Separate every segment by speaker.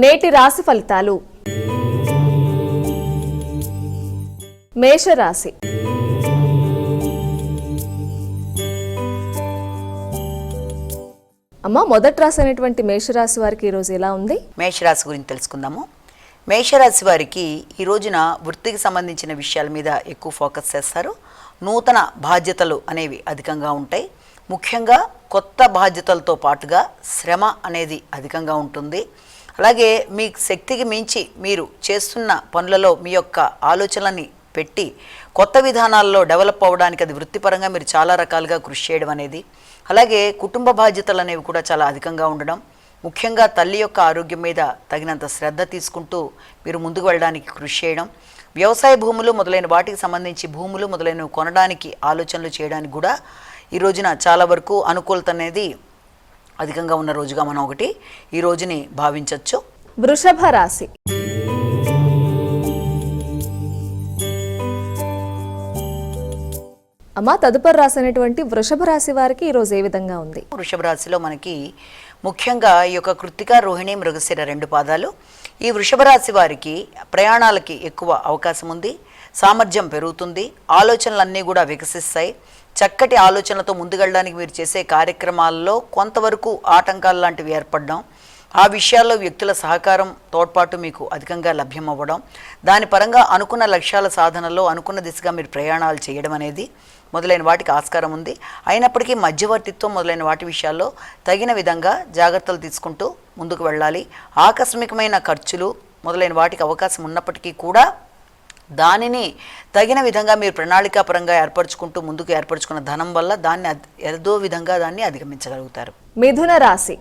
Speaker 1: నేటి రాశి ఫలితాలు. మేషరాశి. అమ్మ, మొదటి రాశి అనేటువంటి మేషరాశి వారికి ఈరోజు ఎలా ఉంది?
Speaker 2: మేషరాశి గురించి తెలుసుకుందాము. మేషరాశి వారికి ఈ రోజున వృత్తికి సంబంధించిన విషయాల మీద ఎక్కువ ఫోకస్ చేస్తారు. నూతన బాధ్యతలు అనేవి అధికంగా ఉంటాయి. ముఖ్యంగా కొత్త బాధ్యతలతో పాటుగా శ్రమ అనేది అధికంగా ఉంటుంది. అలాగే మీ శక్తికి మించి మీరు చేస్తున్న పనులలో మీ యొక్క ఆలోచనలని పెట్టి కొత్త విధానాల్లో డెవలప్ అవ్వడానికి అది వృత్తిపరంగా మీరు చాలా రకాలుగా కృషి చేయడం అనేది, అలాగే కుటుంబ బాధ్యతలు అనేవి కూడా చాలా అధికంగా ఉండడం, ముఖ్యంగా తల్లి యొక్క ఆరోగ్యం మీద తగినంత శ్రద్ధ తీసుకుంటూ మీరు ముందుకు వెళ్ళడానికి కృషి చేయడం, వ్యవసాయ భూములు మొదలైన వాటికి సంబంధించి భూములు మొదలైనవి కొనడానికి ఆలోచనలు చేయడానికి కూడా ఈ రోజున చాలా వరకు అనుకూలత అనేది అధికంగా ఉన్న రోజుగా మనం ఒకటి ఈ రోజుని భావించవచ్చు.
Speaker 1: వృషభ రాశి. అమ్మా, తదుపరి రాశి అనేటువంటి వృషభ రాశి వారికి ఈరోజు ఏ విధంగా ఉంది?
Speaker 2: వృషభ రాశిలో మనకి ముఖ్యంగా ఈ యొక్క కృత్తిక, రోహిణి, మృగశిర 2 పాదాలు. ఈ వృషభ రాశి వారికి ప్రయాణాలకి ఎక్కువ అవకాశం ఉంది. సామర్థ్యం పెరుగుతుంది. ఆలోచనలన్నీ కూడా వికసిస్తాయి. చక్కటి ఆలోచనలతో ముందుకెళ్ళడానికి మీరు చేసే కార్యక్రమాల్లో కొంతవరకు ఆటంకాలు లాంటివి ఏర్పడడం, ఆ విషయాల్లో వ్యక్తుల సహకారం, తోడ్పాటు మీకు అధికంగా లభ్యం అవ్వడం, దాని పరంగా అనుకున్న లక్ష్యాల సాధనలో అనుకున్న దిశగా మీరు ప్రయాణాలు చేయడం అనేది మొదలైన వాటికి ఆస్కారం ఉంది. అయినప్పటికీ మధ్యవర్తిత్వం మొదలైన వాటి విషయాల్లో తగిన విధంగా జాగ్రత్తలు తీసుకుంటూ ముందుకు వెళ్ళాలి. ఆకస్మికమైన ఖర్చులు మొదలైన వాటికి అవకాశం ఉన్నప్పటికీ కూడా దానిని తగిన విధంగా మీరు ప్రణాళికాపరంగా ఏర్పరచుకుంటూ ముందుకు ఏర్పరచుకున్న ధనం వల్ల దాన్ని ఏదో విధంగా దాన్ని అధిగమించగలుగుతారు.
Speaker 1: మిథున రాశి.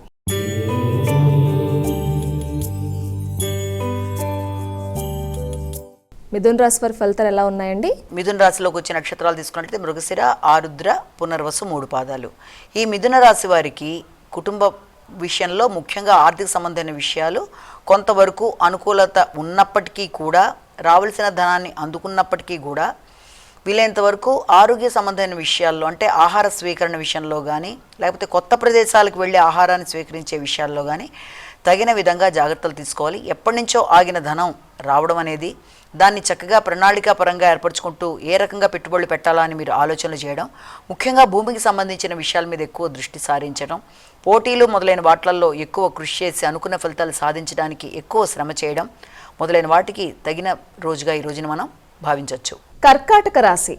Speaker 1: మిథున రాశి వారి ఫలితాలు ఎలా ఉన్నాయండి?
Speaker 2: మిథున రాశిలోకి వచ్చే నక్షత్రాలు తీసుకున్నట్లయితే మృగశిర, ఆరుద్ర, పునర్వసు 3 పాదాలు. ఈ మిథున రాశి వారికి కుటుంబ విషయంలో ముఖ్యంగా ఆర్థిక సంబంధమైన విషయాలు కొంతవరకు అనుకూలత ఉన్నప్పటికీ కూడా, రావాల్సిన ధనాన్ని అందుకున్నప్పటికీ కూడా వీలైనంత వరకు ఆరోగ్య సంబంధమైన విషయాల్లో, అంటే ఆహార స్వీకరణ విషయంలో కానీ, లేకపోతే కొత్త ప్రదేశాలకు వెళ్ళి ఆహారాన్ని స్వీకరించే విషయాల్లో కానీ తగిన విధంగా జాగ్రత్తలు తీసుకోవాలి. ఎప్పటి నుంచో ఆగిన ధనం రావడం అనేది, దాన్ని చక్కగా ప్రణాళికాపరంగా ఏర్పరచుకుంటూ ఏ రకంగా పెట్టుబడులు పెట్టాలా అని మీరు ఆలోచనలు చేయడం, ముఖ్యంగా భూమికి సంబంధించిన విషయాల మీద ఎక్కువ దృష్టి సారించడం, పోటీలు మొదలైన వాటిల్లో ఎక్కువ కృషి చేసి అనుకున్న ఫలితాలు సాధించడానికి ఎక్కువ శ్రమ చేయడం మొదలైన వాటికి తగిన రోజుగా ఈ రోజున మనం భావించవచ్చు.
Speaker 1: కర్కాటక రాశి.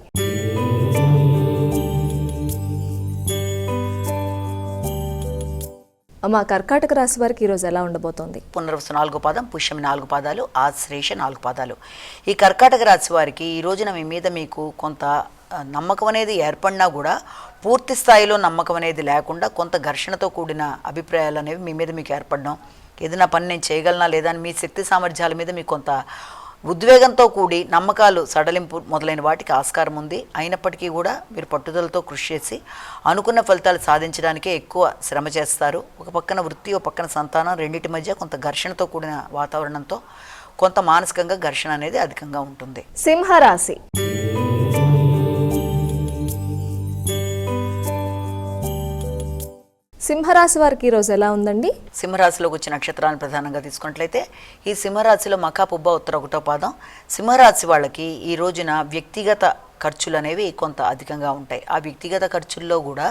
Speaker 1: అమ్మా, కర్కాటక రాశి వారికి ఈరోజు ఎలా ఉండబోతోంది?
Speaker 2: పునర్వసు 4 పాదం, పుష్యమి 4 పాదాలు, ఆశ్లేష 4 పాదాలు. ఈ కర్కాటక రాశి వారికి ఈ రోజున మీ మీద మీకు కొంత నమ్మకం అనేది ఏర్పడినా కూడా పూర్తి స్థాయిలో నమ్మకం అనేది లేకుండా కొంత ఘర్షణతో కూడిన అభిప్రాయాలు అనేవి మీ మీద మీకు ఏర్పడడం, ఏదైనా పని నేను చేయగలనా లేదా అని మీ శక్తి సామర్థ్యాల మీద మీకు కొంత ఉద్వేగంతో కూడి నమ్మకాలు సడలింపు మొదలైన వాటికి ఆస్కారం ఉంది. అయినప్పటికీ కూడా మీరు పట్టుదలతో కృషి చేసి అనుకున్న ఫలితాలు సాధించడానికే ఎక్కువ శ్రమ చేస్తారు. ఒక పక్కన వృత్తి, ఒక పక్కన సంతానం, రెండింటి మధ్య కొంత ఘర్షణతో కూడిన వాతావరణంతో కొంత మానసికంగా ఘర్షణ అనేది అధికంగా ఉంటుంది.
Speaker 1: సింహరాశి. సింహరాశి వారికి ఈరోజు ఎలా ఉందండి?
Speaker 2: సింహరాశిలోకి వచ్చిన నక్షత్రాలను ప్రధానంగా తీసుకున్నట్లయితే ఈ సింహరాశిలో మఖా, పుబ్బ, ఉత్తర 1వ పాదం. సింహరాశి వాళ్ళకి ఈ రోజున వ్యక్తిగత ఖర్చులు అనేవి కొంత అధికంగా ఉంటాయి. ఆ వ్యక్తిగత ఖర్చుల్లో కూడా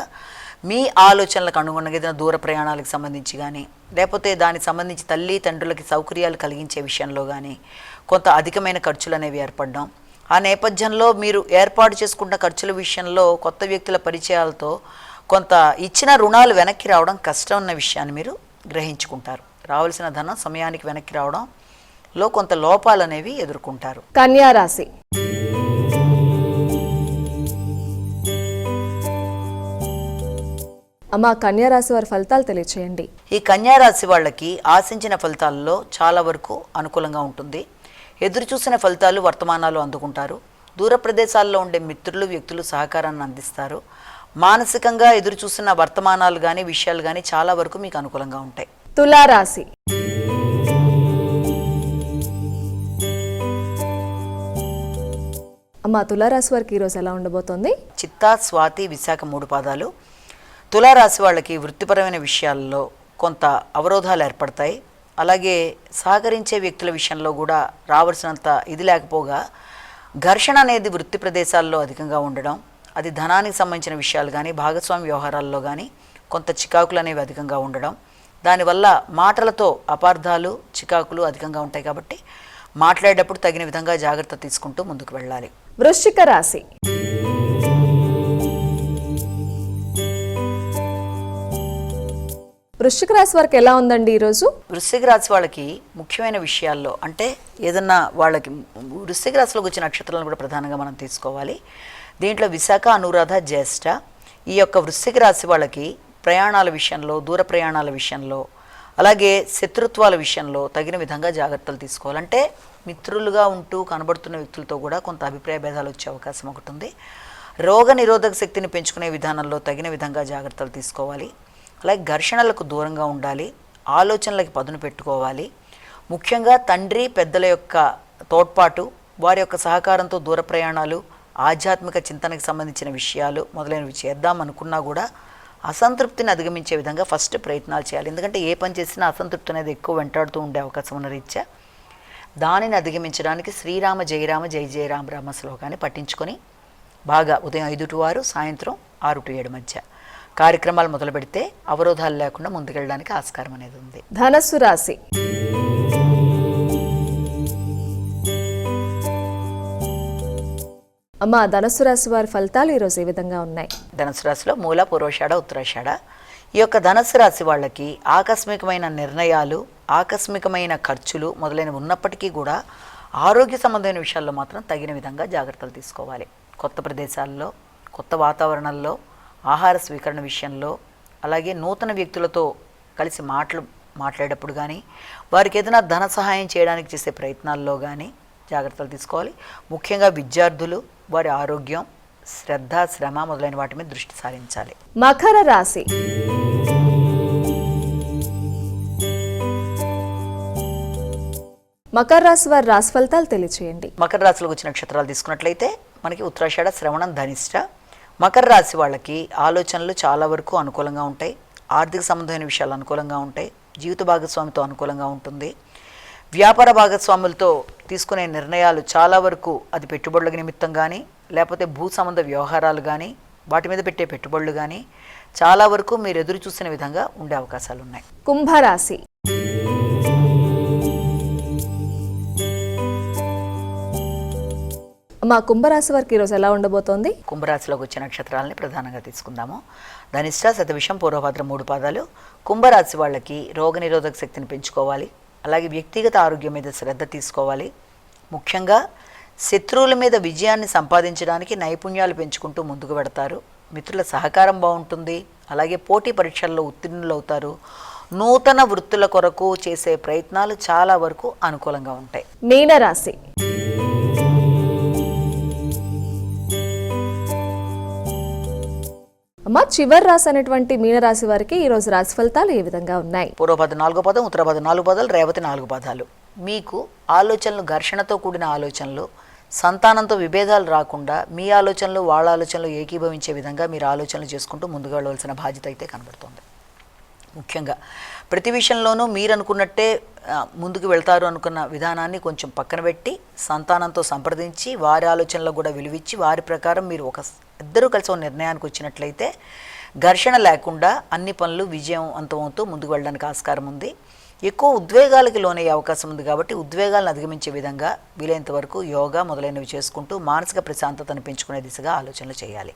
Speaker 2: మీ ఆలోచనలకు అనుగుణంగా ఏదైనా దూర ప్రయాణాలకు సంబంధించి కానీ, లేకపోతే దానికి సంబంధించి తల్లి తండ్రులకి సౌకర్యాలు కలిగించే విషయంలో కానీ కొంత అధికమైన ఖర్చులు అనేవి ఏర్పడడం, ఆ నేపథ్యంలో మీరు ఏర్పాటు చేసుకున్న ఖర్చుల విషయంలో కొత్త వ్యక్తుల పరిచయాలతో కొంత ఇచ్చిన రుణాలు వెనక్కి రావడం కష్టం ఉన్న విషయాన్ని మీరు గ్రహించుకుంటారు. రావాల్సిన ధనం సమయానికి వెనక్కి రావడంలో కొంత లోపాలు అనేవి ఎదుర్కొంటారు.
Speaker 1: కన్యా రాశి. అమ్మా, కన్యా రాశి వారి ఫలితాలు తెలియచేయండి.
Speaker 2: ఈ కన్యా రాశి వాళ్ళకి ఆశించిన ఫలితాల్లో చాలా వరకు అనుకూలంగా ఉంటుంది. ఎదురు చూసిన ఫలితాలు, వర్తమానాలు అందుకుంటారు. దూర ప్రదేశాల్లో ఉండే మిత్రులు, వ్యక్తులు సహకారాన్ని అందిస్తారు. మానసికంగా ఎదురు చూసిన వర్తమానాలు కానీ, విషయాలు కానీ చాలా వరకు మీకు అనుకూలంగా ఉంటాయి.
Speaker 1: తులారాశి. అమ్మా, తులారాశి వారికి ఈరోజు ఎలా ఉండబోతోంది?
Speaker 2: చిత్తా, స్వాతి, విశాఖ 3 పాదాలు. తులారాశి వాళ్ళకి వృత్తిపరమైన విషయాల్లో కొంత అవరోధాలు ఏర్పడతాయి. అలాగే సహకరించే వ్యక్తుల విషయంలో కూడా రావాల్సినంత ఇది లేకపోగా ఘర్షణ అనేది వృత్తి ప్రదేశాల్లో అధికంగా ఉండడం, అది ధనానికి సంబంధించిన విషయాలు కానీ భాగస్వామి వ్యవహారాల్లో కానీ కొంత చికాకులు అనేవి అధికంగా ఉండడం, దానివల్ల మాటలతో అపార్థాలు చికాకులు అధికంగా ఉంటాయి. కాబట్టి మాట్లాడేటప్పుడు తగిన విధంగా జాగ్రత్త తీసుకుంటూ ముందుకు వెళ్ళాలి.
Speaker 1: వృశ్చిక రాశి. వృశ్చిక రాశి వారికి ఎలా ఉందండి ఈరోజు?
Speaker 2: వృశ్చిక రాశి వాళ్ళకి ముఖ్యమైన విషయాల్లో అంటే ఏదన్నా వాళ్ళకి వృశ్చిక రాశిలోకి వచ్చిన నక్షత్రాలను కూడా ప్రధానంగా మనం తీసుకోవాలి. దీంట్లో విశాఖ, అనురాధ, జ్యేష్ఠ ఈ యొక్క వృశ్చిక రాశి వాళ్ళకి ప్రయాణాల విషయంలో, దూర ప్రయాణాల విషయంలో, అలాగే శత్రుత్వాల విషయంలో తగిన విధంగా జాగ్రత్తలు తీసుకోవాలంటే మిత్రులుగా ఉంటూ కనబడుతున్న వ్యక్తులతో కూడా కొంత అభిప్రాయ భేదాలు వచ్చే అవకాశం ఒకటి ఉంది. రోగ నిరోధక శక్తిని పెంచుకునే విధానంలో తగిన విధంగా జాగ్రత్తలు తీసుకోవాలి. అలాగే ఘర్షణలకు దూరంగా ఉండాలి, ఆలోచనలకి పదును పెట్టుకోవాలి. ముఖ్యంగా తండ్రి పెద్దల యొక్క తోడ్పాటు, వారి యొక్క సహకారంతో దూర ప్రయాణాలు, ఆధ్యాత్మిక చింతనకు సంబంధించిన విషయాలు మొదలైనవి చేద్దాం అనుకున్నా కూడా అసంతృప్తిని అధిగమించే విధంగా ఫస్ట్ ప్రయత్నాలు చేయాలి. ఎందుకంటే ఏ పని చేసినా అసంతృప్తి అనేది ఎక్కువ వెంటాడుతూ ఉండే అవకాశం ఉన్న రీత్యా దానిని అధిగమించడానికి శ్రీరామ జయరామ జయ జయరామ రామ శ్లోకాన్ని పఠించుకొని బాగా ఉదయం 5 to 6, సాయంత్రం 6 to 7 మధ్య కార్యక్రమాలు మొదలు పెడితే అవరోధాలు లేకుండా ముందుకెళ్ళడానికి ఆస్కారం అనేది ఉంది.
Speaker 1: ధనస్సు రాశి. అమ్మా, ధనస్సు రాశి వారి ఫలితాలు ఈరోజు ఏ విధంగా ఉన్నాయి?
Speaker 2: ధనుసు రాశిలో మూల, పూర్వషాఢ, ఉత్తరాషాఢ ఈ యొక్క ధనుసు రాశి వాళ్ళకి ఆకస్మికమైన నిర్ణయాలు, ఆకస్మికమైన ఖర్చులు మొదలైనవి ఉన్నప్పటికీ కూడా ఆరోగ్య సంబంధమైన విషయాల్లో మాత్రం తగిన విధంగా జాగ్రత్తలు తీసుకోవాలి. కొత్త ప్రదేశాల్లో, కొత్త వాతావరణంలో, ఆహార స్వీకరణ విషయంలో, అలాగే నూతన వ్యక్తులతో కలిసి మాట్లాడేటప్పుడు కానీ, వారికి ఏదైనా ధన సహాయం చేయడానికి చేసే ప్రయత్నాల్లో కానీ జాగ్రత్తలు తీసుకోవాలి. ముఖ్యంగా విద్యార్థులు వారి ఆరోగ్యం, శ్రద్ధ, శ్రమ మొదలైన వాటి మీద దృష్టి సారించాలి.
Speaker 1: మకర రాశి. మకర రాశి వారి రాశి ఫలితాలు తెలియచేయండి.
Speaker 2: మకర రాశిలోకి వచ్చిన నక్షత్రాలు తీసుకున్నట్లయితే మనకి ఉత్తరాషాఢ, శ్రవణం, ధనిష్ట. మకర రాశి వాళ్ళకి ఆలోచనలు చాలా వరకు అనుకూలంగా ఉంటాయి, ఆర్థిక సంబంధమైన విషయాలు అనుకూలంగా ఉంటాయి, జీవిత భాగస్వామితో అనుకూలంగా ఉంటుంది. వ్యాపార భాగస్వాములతో తీసుకునే నిర్ణయాలు చాలా వరకు అది పెట్టుబడుల నిమిత్తం కానీ, లేకపోతే భూ సంబంధ వ్యవహారాలు కానీ, వాటి మీద పెట్టే పెట్టుబడులు కానీ చాలా వరకు మీరు ఎదురు చూసిన విధంగా ఉండే అవకాశాలు ఉన్నాయి.
Speaker 1: కుంభరాశి. మా కుంభరాశి వారికి ఈరోజు ఎలా ఉండబోతోంది?
Speaker 2: కుంభరాశిలోకి వచ్చే నక్షత్రాలని ప్రధానంగా తీసుకుందాము. ధనిష్ట, శతభిషం, పూర్వభద్ర 3 పాదాలు. కుంభరాశి వాళ్ళకి రోగనిరోధక శక్తిని పెంచుకోవాలి, అలాగే వ్యక్తిగత ఆరోగ్యం మీద శ్రద్ధ తీసుకోవాలి. ముఖ్యంగా శత్రువుల మీద విజయాన్ని సంపాదించడానికి నైపుణ్యాలు పెంచుకుంటూ ముందుకు పెడతారు. మిత్రుల సహకారం బాగుంటుంది, అలాగే పోటీ పరీక్షల్లో ఉత్తీర్ణులు అవుతారు. నూతన వృత్తుల కొరకు చేసే ప్రయత్నాలు చాలా వరకు అనుకూలంగా ఉంటాయి.
Speaker 1: మీనరాశి. అమ్మ, చివరి రాశి అనేటువంటి మీనరాశి వారికి ఈరోజు రాశి ఫలితాలు ఏ విధంగా ఉన్నాయి?
Speaker 2: పూర్వపద 4వ పదం, ఉత్తరపద 4 పాదాలు, రేవతి 4 పాదాలు. మీకు ఆలోచనలు, ఘర్షణతో కూడిన ఆలోచనలు, సంతానంతో విభేదాలు రాకుండా మీ ఆలోచనలు వాళ్ళ ఆలోచనలు ఏకీభవించే విధంగా మీరు ఆలోచనలు చేసుకుంటూ ముందుకు వెళ్ళవలసిన బాధ్యత అయితే కనబడుతుంది. ముఖ్యంగా ప్రతి విషయంలోనూ మీరు అనుకున్నట్టే ముందుకు వెళ్తారు అనుకున్న విధానాన్ని కొంచెం పక్కన పెట్టి సంతానంతో సంప్రదించి వారి ఆలోచనలకు కూడా విలువిచ్చి వారి ప్రకారం మీరు ఇద్దరూ కలిసి ఒక నిర్ణయానికి వచ్చినట్లయితే ఘర్షణ లేకుండా అన్ని పనులు విజయవంతమవుతూ ముందుకు వెళ్ళడానికి ఆస్కారం ఉంది. ఎక్కువ ఉద్వేగాలకి లోనయ్యే అవకాశం ఉంది కాబట్టి ఉద్వేగాలను అధిగమించే విధంగా వీలైనంత వరకు యోగా మొదలైనవి చేసుకుంటూ మానసిక ప్రశాంతతను పెంచుకునే దిశగా ఆలోచనలు చేయాలి.